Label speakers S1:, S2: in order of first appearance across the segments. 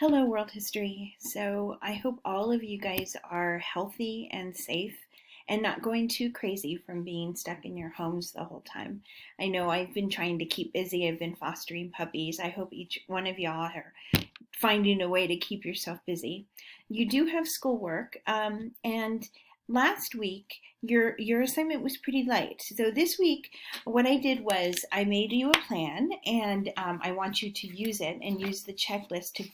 S1: Hello, world history. So, I hope all of you guys are healthy and safe and not going too crazy from being stuck in your homes the whole time. I know I've been trying to keep busy, I've been fostering puppies. I hope each one of y'all are finding a way to keep yourself busy. You do have schoolwork, and last week your assignment was pretty light. So this week, what I did was I made you a plan, and I want you to use it and use the checklist to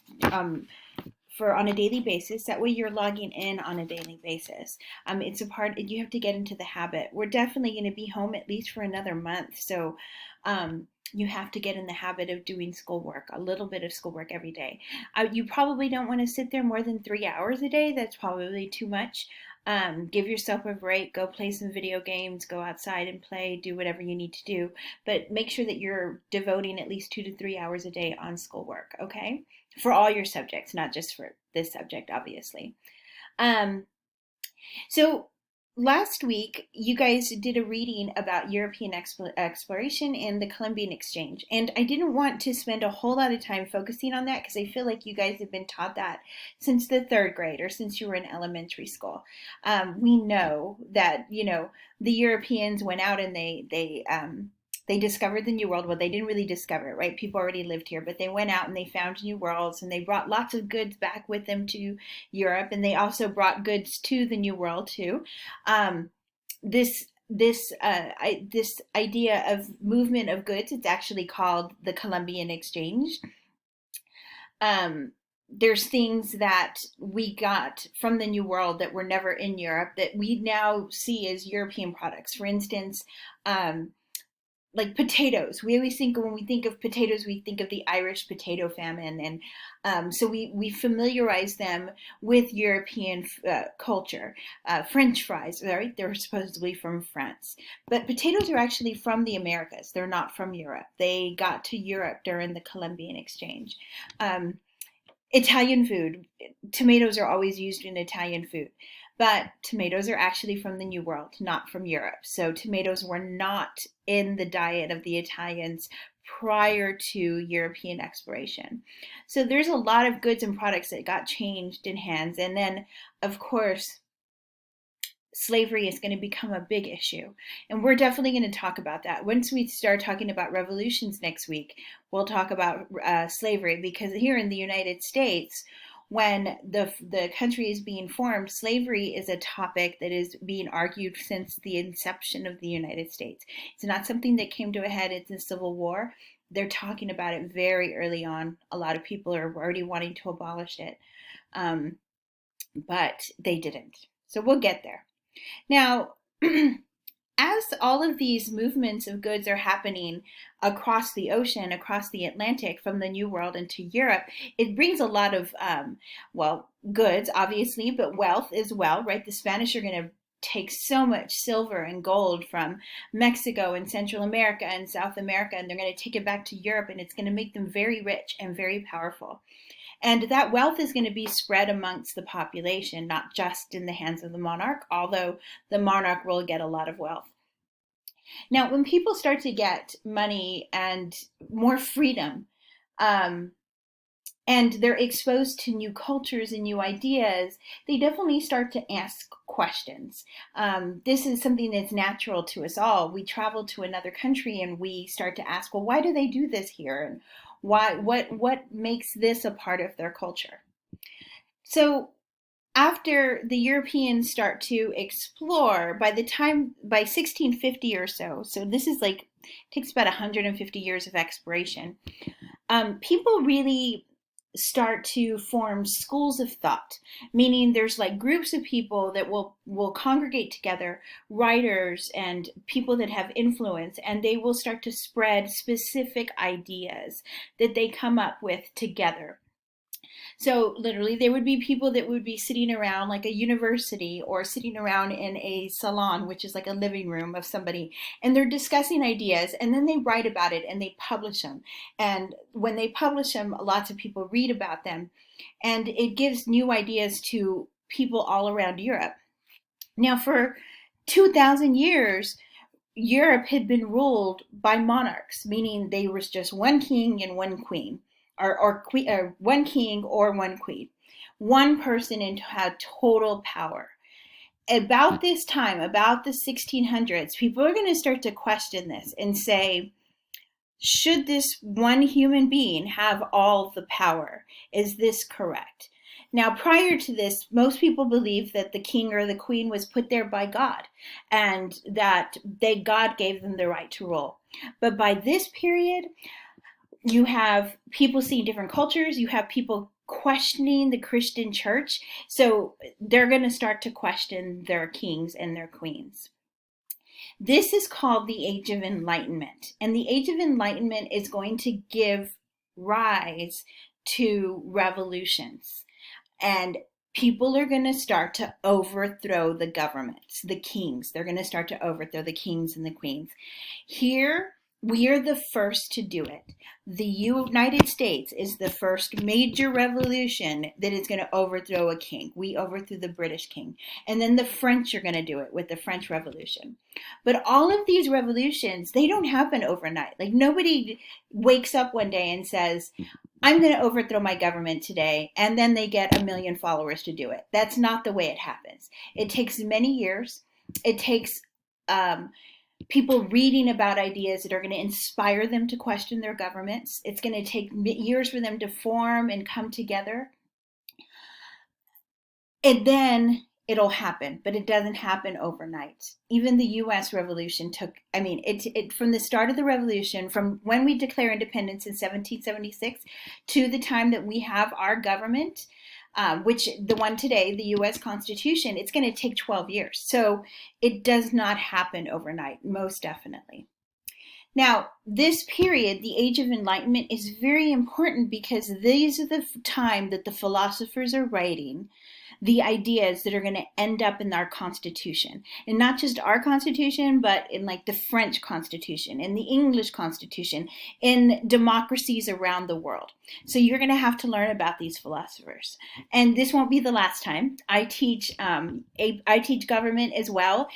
S1: for on a daily basis. That way you're logging in on a daily basis. It's a part you have to get into the habit. We're definitely going to be home at least for another month. So you have to get in the habit of doing schoolwork, a little bit of schoolwork every day. You probably don't want to sit there more than 3 hours a day. That's probably too much. Give yourself a break, go play some video games, go outside and play, do whatever you need to do. But make sure that you're devoting at least 2 to 3 hours a day on schoolwork, okay? For all your subjects, not just for this subject, obviously. Um, so last week, you guys did a reading about European exploration and the Columbian Exchange. And I didn't want to spend a whole lot of time focusing on that because I feel like you guys have been taught that since the third grade or since you were in elementary school. We know that, the Europeans went out and they discovered the New World. Well, they didn't really discover it, right? People already lived here, but they went out and they found new worlds and they brought lots of goods back with them to Europe, and they also brought goods to the New World too. Um, this idea of movement of goods, it's actually called the Columbian Exchange. There's things that we got from the New World that were never in Europe that we now see as European products. For instance, like potatoes. We always think when we think of potatoes, we think of the Irish potato famine, and so we familiarize them with European culture. French fries, right? They're supposedly from France, but potatoes are actually from the Americas. They're not from Europe. They got to Europe during the Columbian Exchange. Um, Italian food. Tomatoes are always used in Italian food, but tomatoes are actually from the New World, not from Europe. So tomatoes were not in the diet of the Italians prior to European exploration. So there's a lot of goods and products that got changed in hands. And then, of course, slavery is going to become a big issue. And we're definitely going to talk about that. Once we start talking about revolutions next week, we'll talk about slavery, because here in the United States, when the country is being formed, slavery is a topic that is being argued since the inception of the United States. It's not something that came to a head in the Civil War. They're talking about it very early on. A lot of people are already wanting to abolish it, but they didn't. So we'll get there. Now, as all of these movements of goods are happening across the ocean, across the Atlantic, from the New World into Europe, it brings a lot of, well, goods, obviously, but wealth as well, right? The Spanish are going to take so much silver and gold from Mexico and Central America and South America, and they're going to take it back to Europe, and it's going to make them very rich and very powerful. And that wealth is going to be spread amongst the population, not just in the hands of the monarch, although the monarch will get a lot of wealth. Now, when people start to get money and more freedom, um, and they're exposed to new cultures and new ideas, they definitely start to ask questions. This is something that's natural to us all. We travel to another country and we start to ask, well, why do they do this here? And what makes this a part of their culture? So after the Europeans start to explore, by 1650 or so, so this is like, takes about 150 years of exploration, people really start to form schools of thought, meaning there's like groups of people that will congregate together, writers and people that have influence, and they will start to spread specific ideas that they come up with together. So literally, there would be people that would be sitting around like a university or sitting around in a salon, which is like a living room of somebody, and they're discussing ideas, and then they write about it and they publish them. And when they publish them, lots of people read about them, and it gives new ideas to people all around Europe. Now, for 2,000 years, Europe had been ruled by monarchs, meaning there was just one king and one queen. or one king or one queen. One person had total power. About this time, about the 1600s, people are going to start to question this and say, should this one human being have all the power? Is this correct? Now, prior to this, most people believed that the king or the queen was put there by God and that God gave them the right to rule. But by this period, you have people seeing different cultures. You have people questioning the Christian church. So they're going to start to question their kings and their queens. This is called the Age of Enlightenment. And the Age of Enlightenment is going to give rise to revolutions. And people are going to start to overthrow the governments, the kings. They're going to start to overthrow the kings and the queens. Here, we are the first to do it. The United States is the first major revolution that is going to overthrow a king. We overthrew the British king. And then the French are going to do it with the French Revolution. But all of these revolutions, they don't happen overnight. Like nobody wakes up one day and says, I'm going to overthrow my government today, and then they get 1 million followers to do it. That's not the way it happens. It takes many years. It takes people reading about ideas that are going to inspire them to question their governments. It's going to take years for them to form and come together. And then it'll happen, but it doesn't happen overnight. Even the U.S. Revolution took, it from the start of the revolution, from when we declare independence in 1776 to the time that we have our government, which the one today, the U.S. Constitution, it's going to take 12 years. So it does not happen overnight, most definitely. Now, this period, the Age of Enlightenment, is very important because these are the time that the philosophers are writing the ideas that are going to end up in our Constitution. And not just our Constitution, but in like the French Constitution, in the English Constitution, in democracies around the world. So you're going to have to learn about these philosophers. And this won't be the last time. I teach government as well.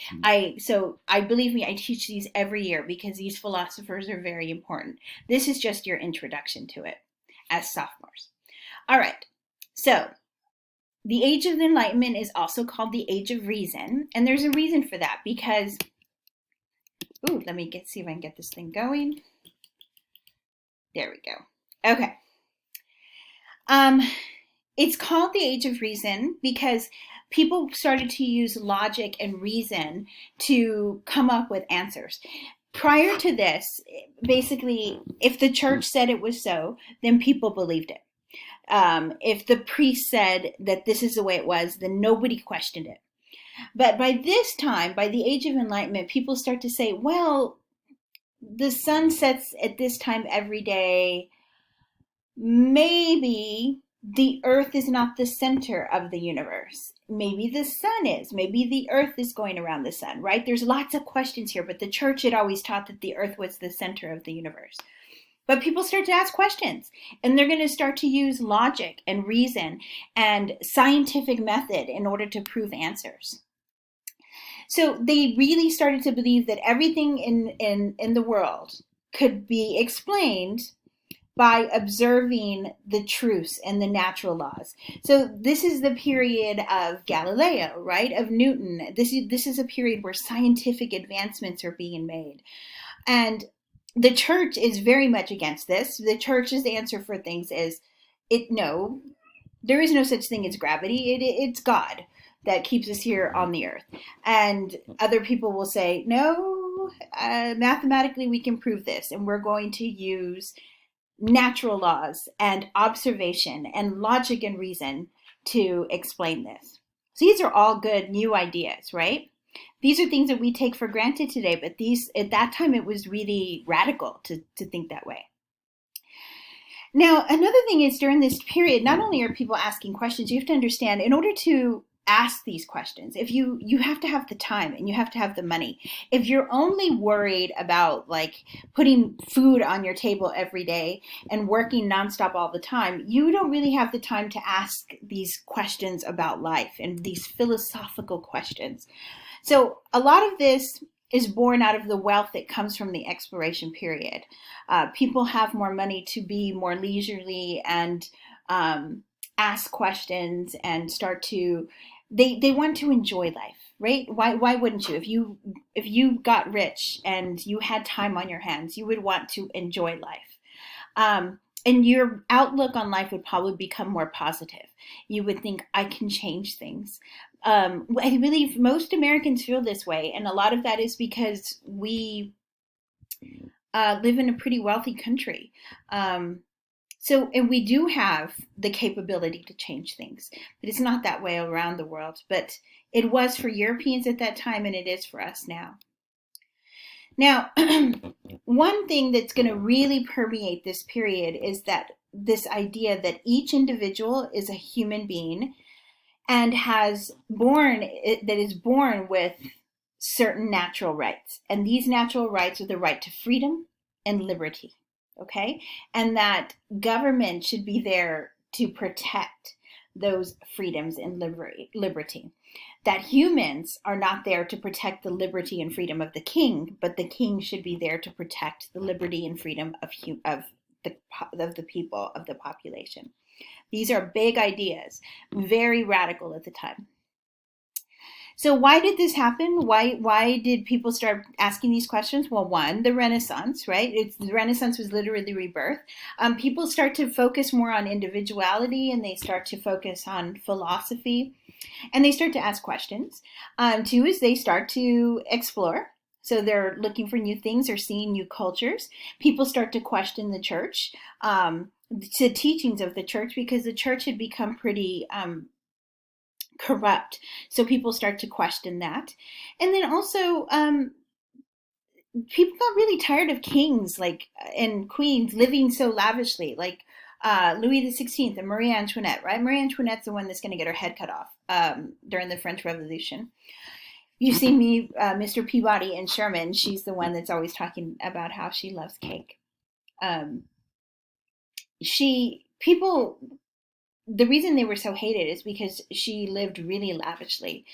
S1: So believe me, I teach these every year because these philosophers are very important. This is just your introduction to it as sophomores. All right. So the Age of Enlightenment is also called the Age of Reason, and there's a reason for that because, let me see if I can get this thing going. There we go. Okay. It's called the Age of Reason because people started to use logic and reason to come up with answers. Prior to this, basically, if the church said it was so, then people believed it. If the priest said that this is the way it was, then nobody questioned it. But by this time, by the Age of Enlightenment, people start to say, well, the sun sets at this time every day. Maybe the earth is not the center of the universe. Maybe the sun is. Maybe the earth is going around the sun, right? There's lots of questions here, but the church had always taught that the earth was the center of the universe. But people start to ask questions, and they're going to start to use logic and reason and scientific method in order to prove answers. So they really started to believe that everything in the world could be explained by observing the truths and the natural laws. So this is the period of Galileo, right? Of Newton. This is a period where scientific advancements are being made. And the church is very much against this. The church's answer for things is, no, there is no such thing as gravity. It's God that keeps us here on the earth. And other people will say, no, mathematically we can prove this, and we're going to use natural laws and observation and logic and reason to explain this. So these are all good new ideas, right? These are things that we take for granted today, but at that time it was really radical to think that way. Now, another thing is during this period, not only are people asking questions, you have to understand, in order to ask these questions, if you have to have the time and you have to have the money. If you're only worried about like putting food on your table every day and working nonstop all the time, you don't really have the time to ask these questions about life and these philosophical questions. So a lot of this is born out of the wealth that comes from the expiration period. People have more money to be more leisurely and ask questions and start to they want to enjoy life, right? Why wouldn't you? If you got rich and you had time on your hands, you would want to enjoy life. And your outlook on life would probably become more positive. You would think, I can change things. I believe most Americans feel this way, and a lot of that is because we live in a pretty wealthy country. And we do have the capability to change things, but it's not that way around the world. But it was for Europeans at that time, and it is for us now. Now, one thing that's going to really permeate this period is that this idea that each individual is a human being and that is born with certain natural rights. And these natural rights are the right to freedom and liberty, okay? And that government should be there to protect those freedoms and liberty. That humans are not there to protect the liberty and freedom of the king, but the king should be there to protect the liberty and freedom of the people, of the population. These are big ideas, very radical at the time. So why did this happen? Why did people start asking these questions? Well, one, the Renaissance, right? The Renaissance was literally rebirth. People start to focus more on individuality, and they start to focus on philosophy, and they start to ask questions. Two is they start to explore. So they're looking for new things or seeing new cultures. People start to question the church, the teachings of the church, because the church had become pretty corrupt. So people start to question that. And then also, people got really tired of kings and queens living so lavishly, like Louis XVI and Marie Antoinette, right? Marie Antoinette's the one that's going to get her head cut off during the French Revolution. You've seen me, Mr. Peabody and Sherman. She's the one that's always talking about how she loves cake. The reason they were so hated is because she lived really lavishly.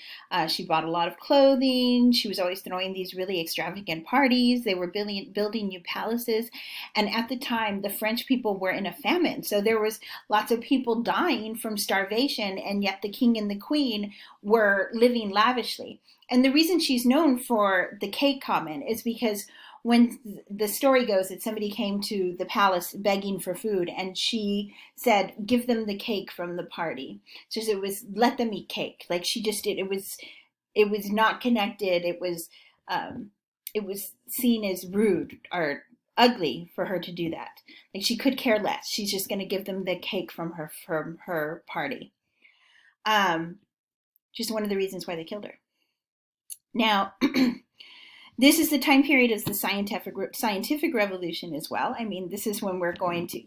S1: She bought a lot of clothing. She was always throwing these really extravagant parties. They were building new palaces. And at the time, the French people were in a famine. So there was lots of people dying from starvation, and yet the king and the queen were living lavishly. And the reason she's known for the cake comment is because when the story goes that somebody came to the palace begging for food, and she said, give them the cake from the party. So it was, let them eat cake. Like she just did. It was not connected. It was seen as rude or ugly for her to do that. Like she could care less. She's just going to give them the cake from her party. Just one of the reasons why they killed her. Now, this is the time period of the scientific revolution as well. I mean, this is when we're going to,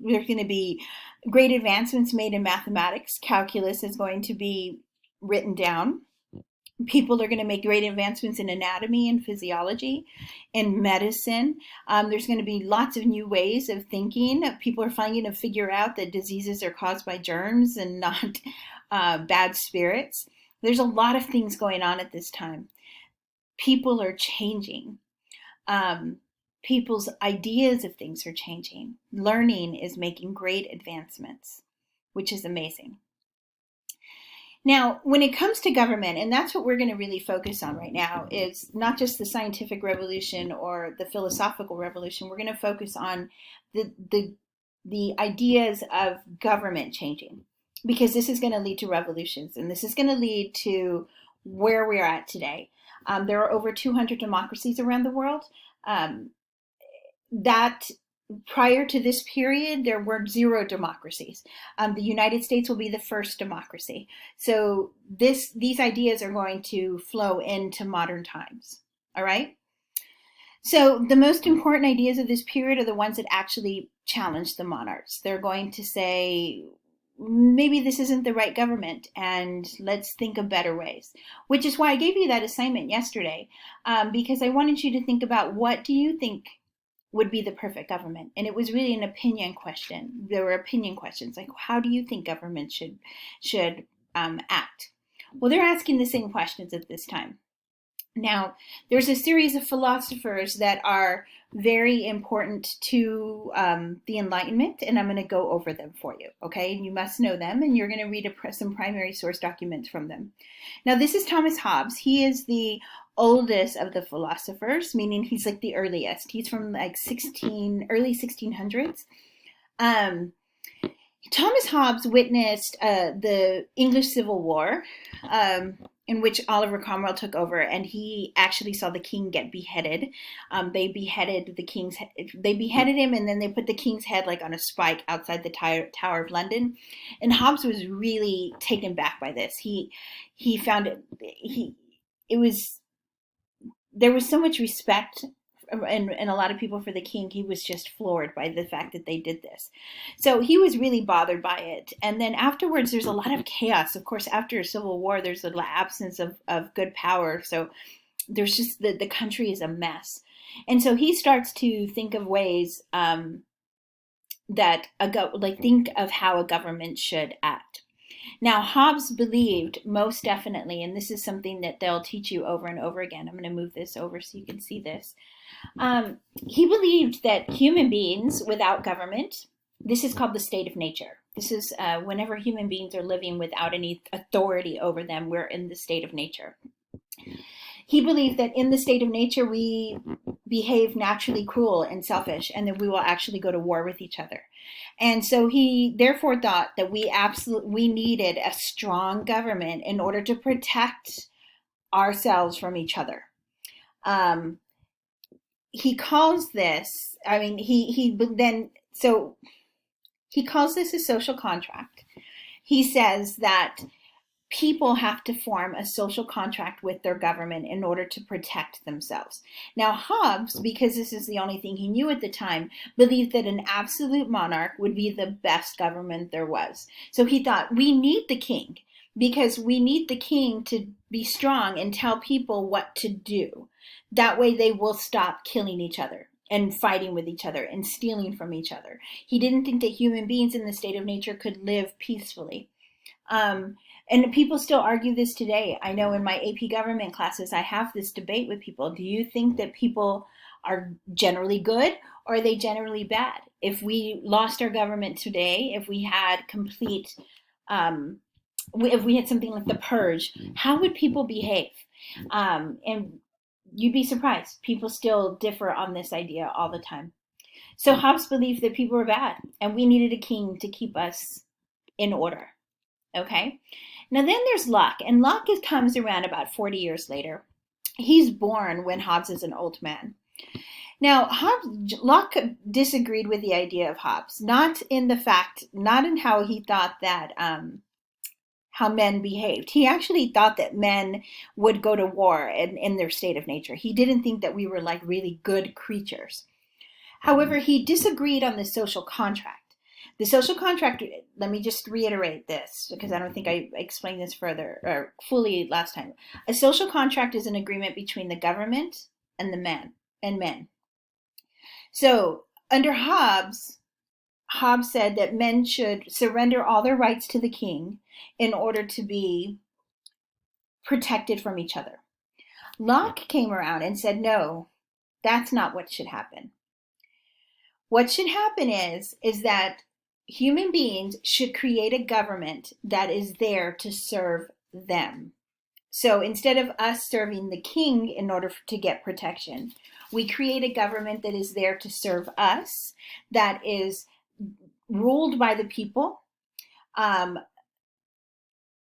S1: there's going to be great advancements made in mathematics. Calculus is going to be written down. People are going to make great advancements in anatomy and physiology, in medicine. There's going to be lots of new ways of thinking. People are finally going to figure out that diseases are caused by germs and not bad spirits. There's a lot of things going on at this time. People are changing. People's ideas of things are changing. Learning is making great advancements, which is amazing. Now, when it comes to government, and that's what we're going to really focus on right now, is not just the scientific revolution or the philosophical revolution. We're going to focus on the ideas of government changing, because this is going to lead to revolutions, and this is going to lead to where we're at today. There are over 200 democracies around the world. That prior to this period, there were 0 democracies. The United States will be the first democracy. So these ideas are going to flow into modern times. All right. So the most important ideas of this period are the ones that actually challenge the monarchs. They're going to say, maybe this isn't the right government, and let's think of better ways. Which is why I gave you that assignment yesterday, because I wanted you to think about, what do you think would be the perfect government? And it was really an opinion question. There were opinion questions, like, how do you think government should act? Well, they're asking the same questions at this time. Now, there's a series of philosophers that are very important to the Enlightenment, and I'm going to go over them for you, okay? And you must know them, and you're going to read some primary source documents from them. Now, this is Thomas Hobbes. He is the oldest of the philosophers, meaning he's like the earliest. He's from like early 1600s. Um, Thomas Hobbes witnessed the English Civil War, in which Oliver Cromwell took over, and he actually saw the king get beheaded. They beheaded him, and then they put the king's head like on a spike outside the Tower of London. And Hobbes was really taken back by this. He found there was so much respect and a lot of people for the king. He was just floored by the fact that they did this. So he was really bothered by it. And then afterwards, there's a lot of chaos. Of course, after a civil war, there's an absence of good power. So there's just the country is a mess. And so he starts to think of ways think of how a government should act. Now, Hobbes believed most definitely, and this is something that they'll teach you over and over again. I'm going to move this over so you can see this. He believed that human beings without government, this is called the state of nature. This is whenever human beings are living without any authority over them, we're in the state of nature. He believed that in the state of nature, we behave naturally cruel and selfish, and that we will actually go to war with each other. And so he therefore thought that we needed a strong government in order to protect ourselves from each other. He calls this, he calls this a social contract. He says that people have to form a social contract with their government in order to protect themselves. Now, Hobbes, because this is the only thing he knew at the time, believed that an absolute monarch would be the best government there was. So he thought, we need the king, because we need the king to be strong and tell people what to do. That way they will stop killing each other and fighting with each other and stealing from each other. He didn't think that human beings in the state of nature could live peacefully. And people still argue this today. I know in my AP government classes, I have this debate with people. Do you think that people are generally good, or are they generally bad? If we lost our government today, if we had if we had something like the purge, how would people behave? And you'd be surprised. People still differ on this idea all the time. So Hobbes believed that people were bad, and we needed a king to keep us in order. Okay? Now then there's Locke, and Locke comes around about 40 years later. He's born when Hobbes is an old man. Now, Locke disagreed with the idea of Hobbes, not in how he thought that how men behaved. He actually thought that men would go to war in their state of nature. He didn't think that we were like really good creatures. However, he disagreed on the social contract. The social contract, let me just reiterate this because I don't think I explained this further or fully last time. A social contract is an agreement between the government and men. So under Hobbes said that men should surrender all their rights to the king in order to be protected from each other. Locke came around and said, no, that's not what should happen. What should happen is that human beings should create a government that is there to serve them. So instead of us serving the king in order to get protection, we create a government that is there to serve us, that is ruled by the people, and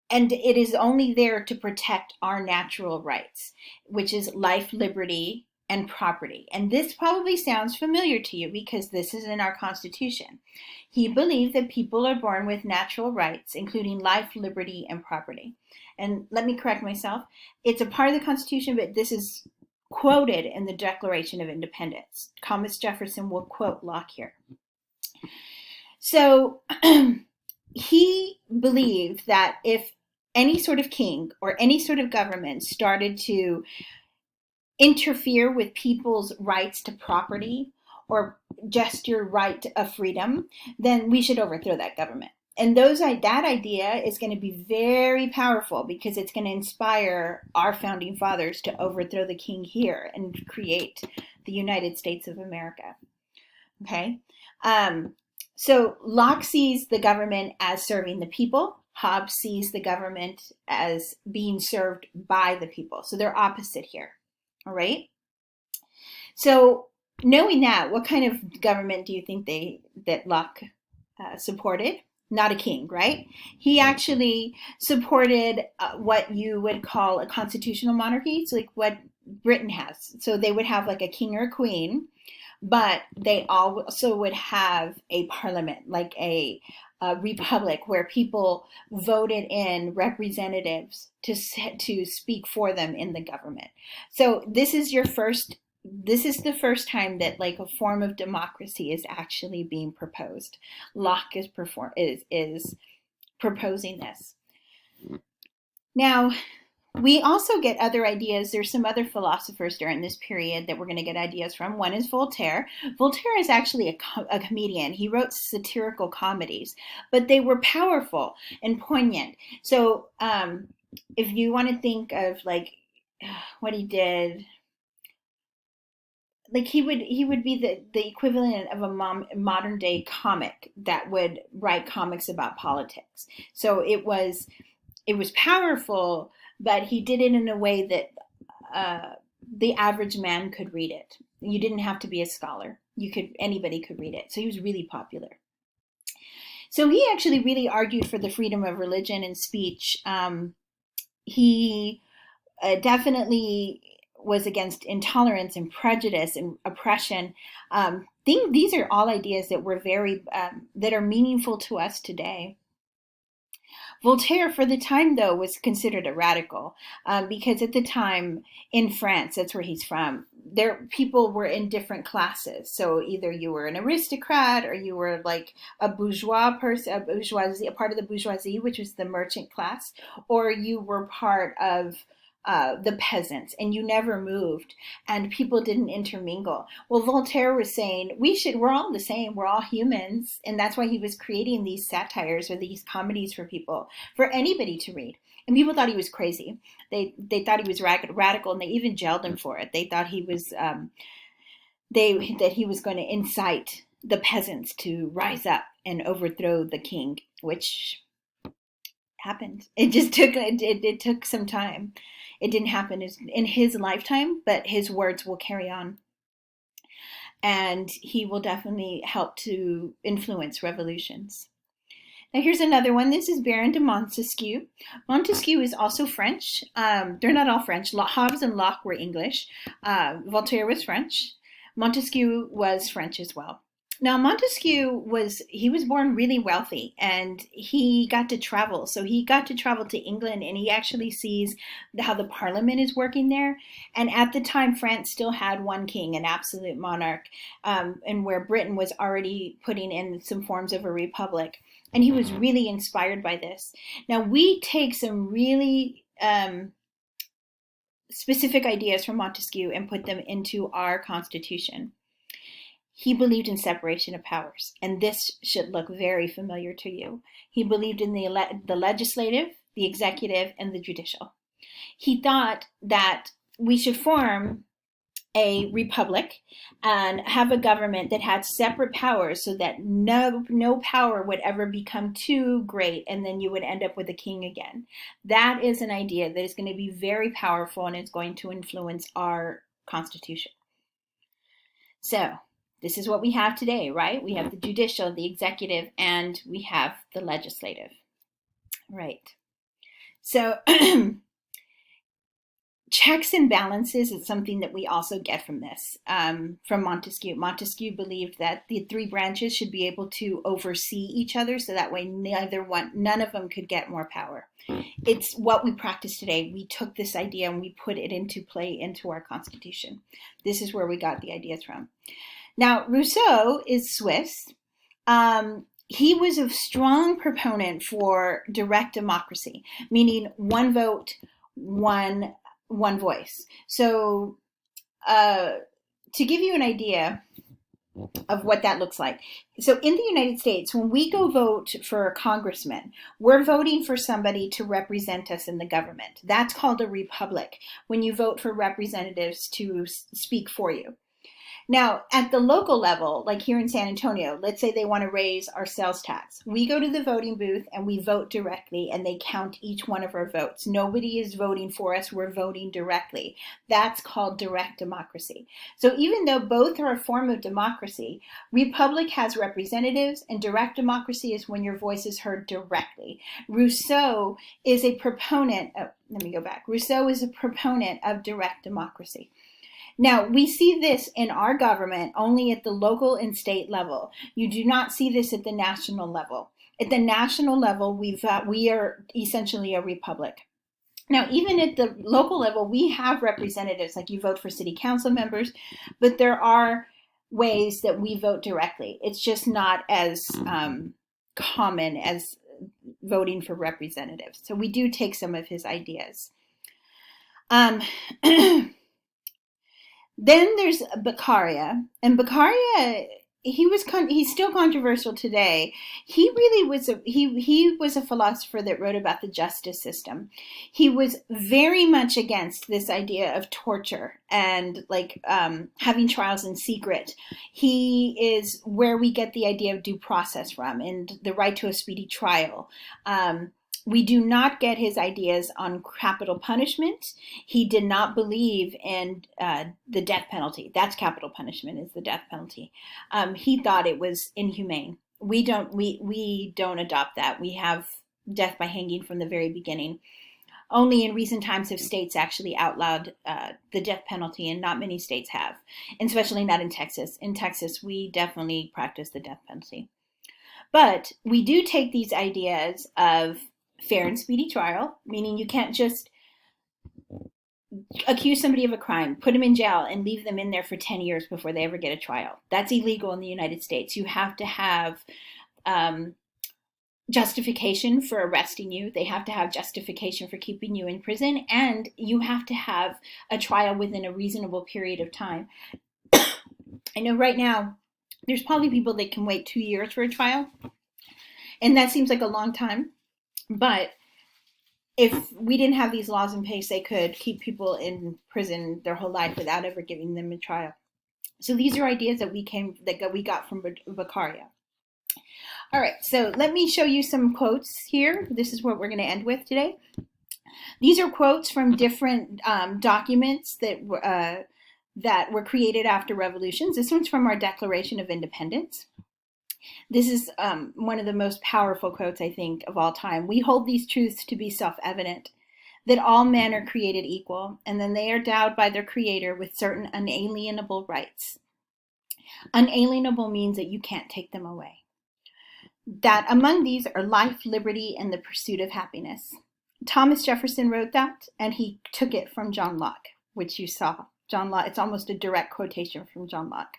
S1: it is only there to protect our natural rights, which is life, liberty, and property. And this probably sounds familiar to you because this is in our Constitution. He believed that people are born with natural rights, including life, liberty, and property. And let me correct myself. It's a part of the Constitution, but this is quoted in the Declaration of Independence. Thomas Jefferson will quote Locke here. So he believed that if any sort of king or any sort of government started to interfere with people's rights to property or just your right of freedom, then we should overthrow that government. that idea is going to be very powerful because it's going to inspire our founding fathers to overthrow the king here and create the United States of America. Okay. So Locke sees the government as serving the people. Hobbes sees the government as being served by the people. So they're opposite here. All right. So knowing that, what kind of government do you think that Locke supported? Not a king, right? He actually supported what you would call a constitutional monarchy. So like what Britain has. So they would have like a king or a queen, but they also would have a parliament, like a republic where people voted in representatives to speak for them in the government. So this is the first time that like a form of democracy is actually being proposed. Locke is proposing this. Now, we also get other ideas. There's some other philosophers during this period that we're going to get ideas from. One is Voltaire. Voltaire is actually a comedian. He wrote satirical comedies, but they were powerful and poignant. So if you want to think of like what he did, like he would be the equivalent of a modern day comic that would write comics about politics. So it was powerful, but he did it in a way that the average man could read it. You didn't have to be a scholar. Anybody could read it. So he was really popular. So he actually really argued for the freedom of religion and speech. He definitely was against intolerance and prejudice and oppression. These are all ideas that were that are meaningful to us today. Voltaire, for the time, though, was considered a radical because at the time in France, that's where he's from, people were in different classes. So either you were an aristocrat or you were like a bourgeois person, a part of the bourgeoisie, which was the merchant class, or you were part of the peasants, and you never moved, and people didn't intermingle. Well, Voltaire was saying we're all the same, we're all humans, and that's why he was creating these satires or these comedies for people, for anybody to read. And people thought he was crazy. They thought he was radical, and they even jailed him for it. They thought he was that he was going to incite the peasants to rise up and overthrow the king, which happened. It took some time. It didn't happen in his lifetime, but his words will carry on. And he will definitely help to influence revolutions. Now here's another one. This is Baron de Montesquieu. Montesquieu is also French. They're not all French. Hobbes and Locke were English. Voltaire was French. Montesquieu was French as well. Now, Montesquieu was born really wealthy, and he got to travel. So he got to travel to England, and he actually sees how the parliament is working there. And at the time, France still had one king, an absolute monarch, and where Britain was already putting in some forms of a republic. And he was really inspired by this. Now, we take some really specific ideas from Montesquieu and put them into our Constitution. He believed in separation of powers, and this should look very familiar to you. He believed in the legislative, the executive, and the judicial. He thought that we should form a republic and have a government that had separate powers so that no power would ever become too great, and then you would end up with a king again. That is an idea that is going to be very powerful, and it's going to influence our Constitution. So, this is what we have today, right? We have the judicial, the executive, and we have the legislative. Right. So checks and balances is something that we also get from this, from Montesquieu. Montesquieu believed that the three branches should be able to oversee each other, so that way none of them could get more power. It's what we practice today. We took this idea and we put it into play into our Constitution. This is where we got the ideas from. Now, Rousseau is Swiss. He was a strong proponent for direct democracy, meaning one vote, one voice. So to give you an idea, of what that looks like. So in the United States, when we go vote for a congressman, we're voting for somebody to represent us in the government. That's called a republic, when you vote for representatives to speak for you. Now, at the local level, like here in San Antonio, let's say they want to raise our sales tax. We go to the voting booth and we vote directly, and they count each one of our votes. Nobody is voting for us. We're voting directly. That's called direct democracy. So even though both are a form of democracy, republic has representatives, and direct democracy is when your voice is heard directly. Rousseau is a proponent of, Rousseau is a proponent of direct democracy. Now, we see this in our government only at the local and state level. You do not see this at the national level. At the national level, we are essentially a republic. Now, even at the local level, we have representatives, like you vote for city council members, but there are ways that we vote directly. It's just not as common as voting for representatives. So we do take some of his ideas. Then there's Beccaria, and Beccaria, he's still controversial today. He really was he was a philosopher that wrote about the justice system. He was very much against this idea of torture and having trials in secret. He is where we get the idea of due process from, and the right to a speedy trial. We do not get his ideas on capital punishment. He did not believe in the death penalty. That's capital punishment, is the death penalty. He thought it was inhumane. We don't adopt that. We have death by hanging from the very beginning. Only in recent times have states actually outlawed the death penalty, and not many states have, and especially not in Texas. In Texas, we definitely practice the death penalty. But we do take these ideas of fair and speedy trial, meaning you can't just accuse somebody of a crime, put them in jail, and leave them in there for 10 years before they ever get a trial. That's illegal in the United States. You have to have justification for arresting you. They have to have justification for keeping you in prison, and you have to have a trial within a reasonable period of time. I know right now there's probably people that can wait 2 years for a trial, and that seems like a long time. But if we didn't have these laws in place, they could keep people in prison their whole life without ever giving them a trial. So these are ideas that we got from Beccaria. All right, so let me show you some quotes here. This is what we're going to end with today. These are quotes from different documents that were created after revolutions. This one's from our Declaration of Independence. This is one of the most powerful quotes, I think, of all time. We hold these truths to be self-evident, that all men are created equal, and then they are endowed by their Creator with certain unalienable rights. Unalienable means that you can't take them away. That among these are life, liberty, and the pursuit of happiness. Thomas Jefferson wrote that, and he took it from John Locke, which you saw. John Locke, it's almost a direct quotation from John Locke.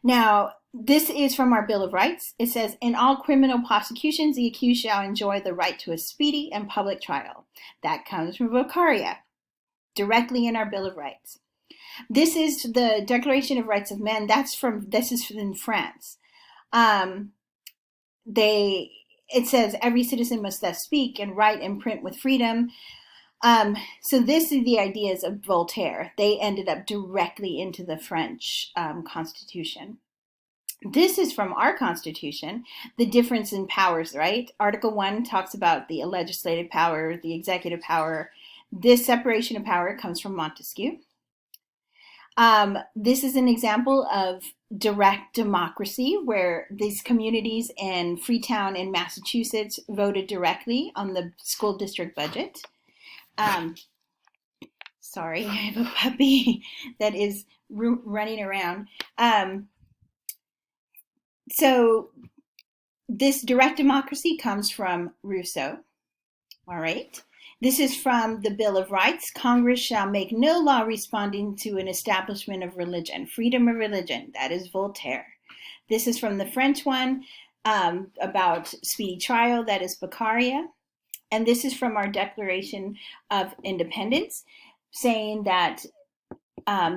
S1: Now, this is from our Bill of Rights. It says, in all criminal prosecutions, the accused shall enjoy the right to a speedy and public trial. That comes from Beccaria, directly in our Bill of Rights. This is the Declaration of Rights of Men. This is in France. It says, every citizen must thus speak and write and print with freedom. So this is the ideas of Voltaire. They ended up directly into the French Constitution. This is from our Constitution, the difference in powers, right? Article 1 talks about the legislative power, the executive power. This separation of power comes from Montesquieu. This is an example of direct democracy, where these communities in Freetown in Massachusetts voted directly on the school district budget. Sorry, I have a puppy that is running around. So this direct democracy comes from Rousseau. All right. This is from the Bill of Rights. Congress shall make no law responding to an establishment of religion. Freedom of religion. That is Voltaire. This is from the French one about speedy trial. That is Beccaria. And this is from our Declaration of Independence, saying that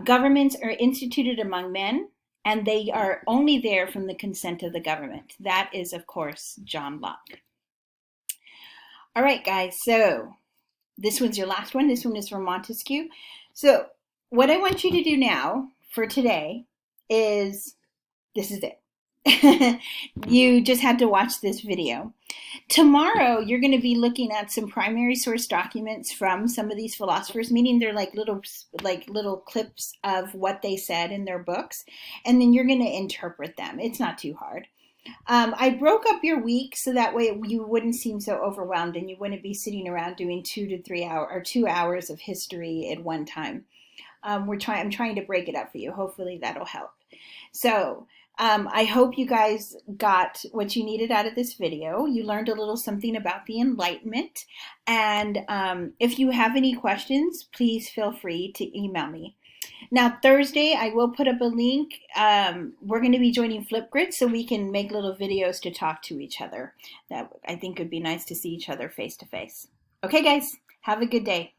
S1: governments are instituted among men, and they are only there from the consent of the government. That is, of course, John Locke. All right, guys, so this one's your last one. This one is from Montesquieu. So what I want you to do now for today is, this is it. You just had to watch this video. Tomorrow, you're going to be looking at some primary source documents from some of these philosophers, meaning they're like little clips of what they said in their books, and then you're going to interpret them. It's not too hard. I broke up your week so that way you wouldn't seem so overwhelmed and you wouldn't be sitting around doing 2 to 3 hours or 2 hours of history at one time. I'm trying to break it up for you. Hopefully that'll help. So I hope you guys got what you needed out of this video. You learned a little something about the Enlightenment. And if you have any questions, please feel free to email me. Now, Thursday, I will put up a link. We're going to be joining Flipgrid so we can make little videos to talk to each other. That I think would be nice to see each other face to face. Okay, guys, have a good day.